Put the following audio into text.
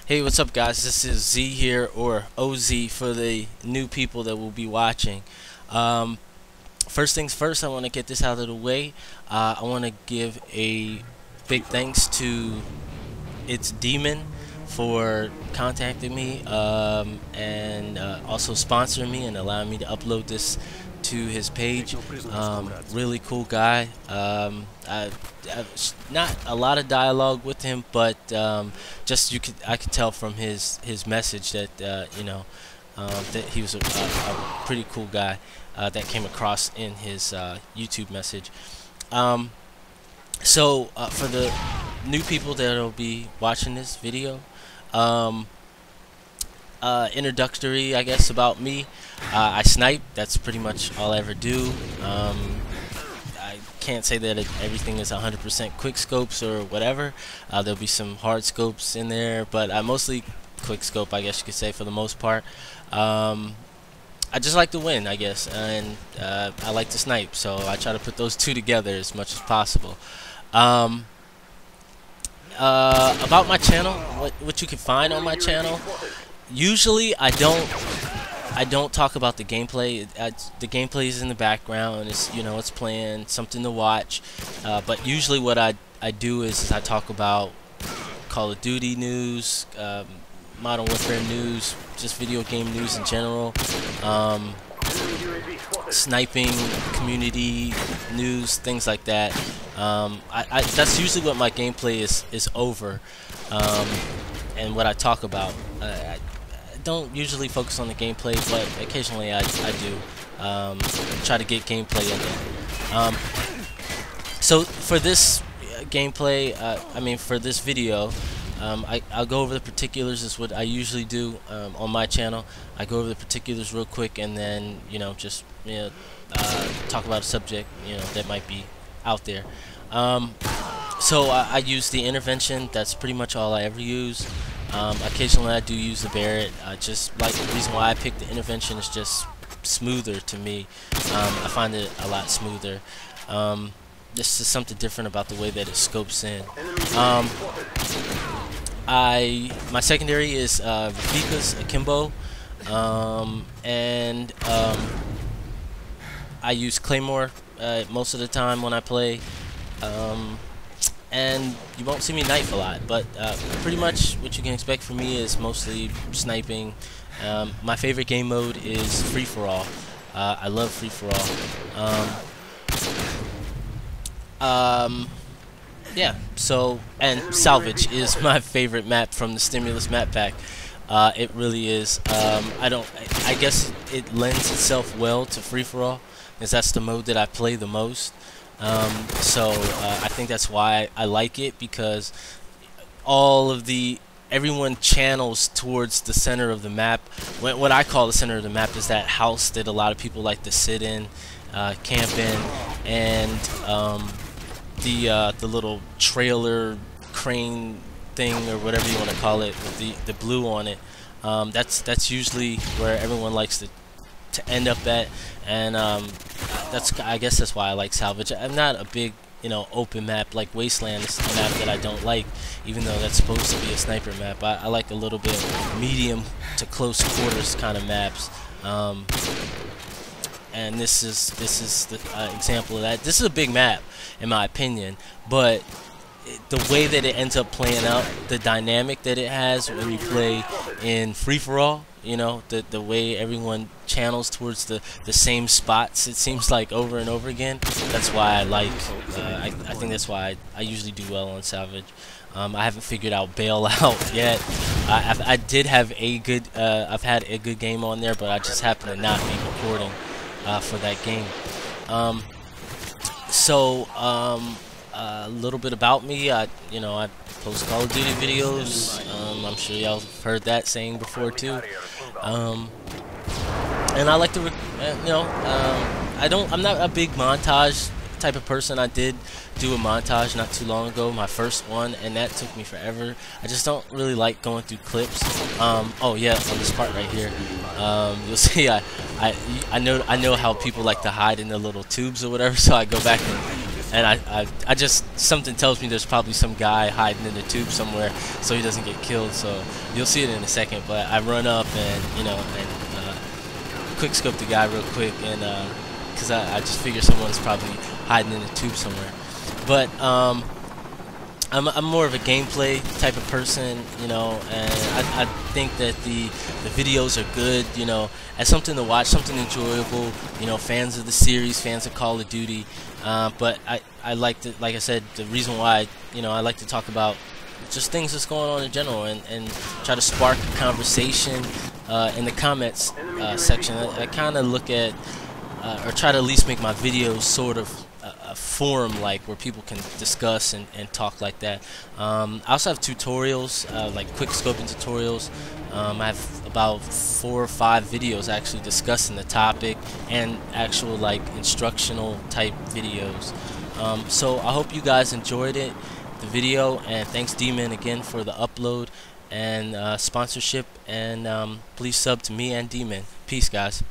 Hey, what's up guys? This is Z here, or OZ for the new people that will be watching. First things first, I want to get this out of the way. I want to give a big thanks to itzDeaMan for contacting me and also sponsoring me and allowing me to upload this to his page. Really cool guy. Not a lot of dialogue with him, but just I could tell from his message that that he was a pretty cool guy that came across in his YouTube message. So for the new people that will be watching this video, introductory, I guess, about me. I snipe. That's pretty much all I ever do. I can't say that everything is 100% quickscopes or whatever. There'll be some hard scopes in there, but I mostly quickscope, I guess you could say, for the most part. I just like to win, I guess, and I like to snipe, so I try to put those two together as much as possible. About my channel, what you can find on my channel. Usually I don't talk about the gameplay. The gameplay is in the background. It's it's playing, something to watch. But usually what I do is I talk about Call of Duty news, Modern Warfare news, just video game news in general, sniping, community news, things like that. That's usually what my gameplay is over, and what I talk about. I don't usually focus on the gameplay, but occasionally I do try to get gameplay in there. So for this gameplay, for this video, I'll go over the particulars. Is what I usually do on my channel. I go over the particulars real quick, and then just talk about a subject that might be out there. So I use the intervention. That's pretty much all I ever use. Occasionally I do use the Barrett. Just like the reason why I picked the intervention is just smoother to me. I find it a lot smoother. This is something different about the way that it scopes in. My secondary is Rafika's Akimbo, and I use Claymore most of the time when I play. And you won't see me knife a lot, but pretty much what you can expect from me is mostly sniping. My favorite game mode is free-for-all. I love free-for-all. Yeah, so, and Salvage is my favorite map from the Stimulus map pack. It really is. I guess it lends itself well to free-for-all, because that's the mode that I play the most. So I think that's why I like it, because everyone channels towards the center of the map. What I call the center of the map is that house that a lot of people like to sit in, camp in, and the little trailer crane thing, or whatever you want to call it, with the blue on it. That's usually where everyone likes to end up at, and I guess that's why I like Salvage. I'm not a big open map like Wasteland. Is a map that I don't like, even though that's supposed to be a sniper map. I like a little bit medium to close quarters kind of maps, and this is the example of that. This is a big map in my opinion, but the way that it ends up playing out, the dynamic that it has when you play in free-for-all, the way everyone channels towards the same spots, it seems like, over and over again. That's why I like, I think that's why I usually do well on Salvage. I haven't figured out bailout yet. I did have a good, I've had a good game on there, but I just happen to not be recording for that game. A little bit about me. I post Call of Duty videos. I'm sure y'all have heard that saying before too. And I like to, I'm not a big montage type of person. I did do a montage not too long ago, my first one, and that took me forever. I just don't really like going through clips. Oh yeah, on this part right here, you'll see I know how people like to hide in the little tubes or whatever, so I go back and and I just, something tells me there's probably some guy hiding in the tube somewhere so he doesn't get killed. So you'll see it in a second. But I run up and quickscope the guy real quick, and because I just figure someone's probably hiding in the tube somewhere. But I'm more of a gameplay type of person, and I think that the videos are good, as something to watch, something enjoyable, fans of the series, fans of Call of Duty. But I like to, like I said, the reason why, I like to talk about just things that's going on in general, and try to spark a conversation in the comments section. I kind of look at, or try to at least make my videos sort of a forum, like where people can discuss and talk like that. I also have tutorials, like quick scoping tutorials. I have about 4 or 5 videos actually discussing the topic, and actual like instructional type videos. So I hope you guys enjoyed the video, and thanks itzDeaMan again for the upload and sponsorship, and please sub to me and itzDeaMan. Peace, guys.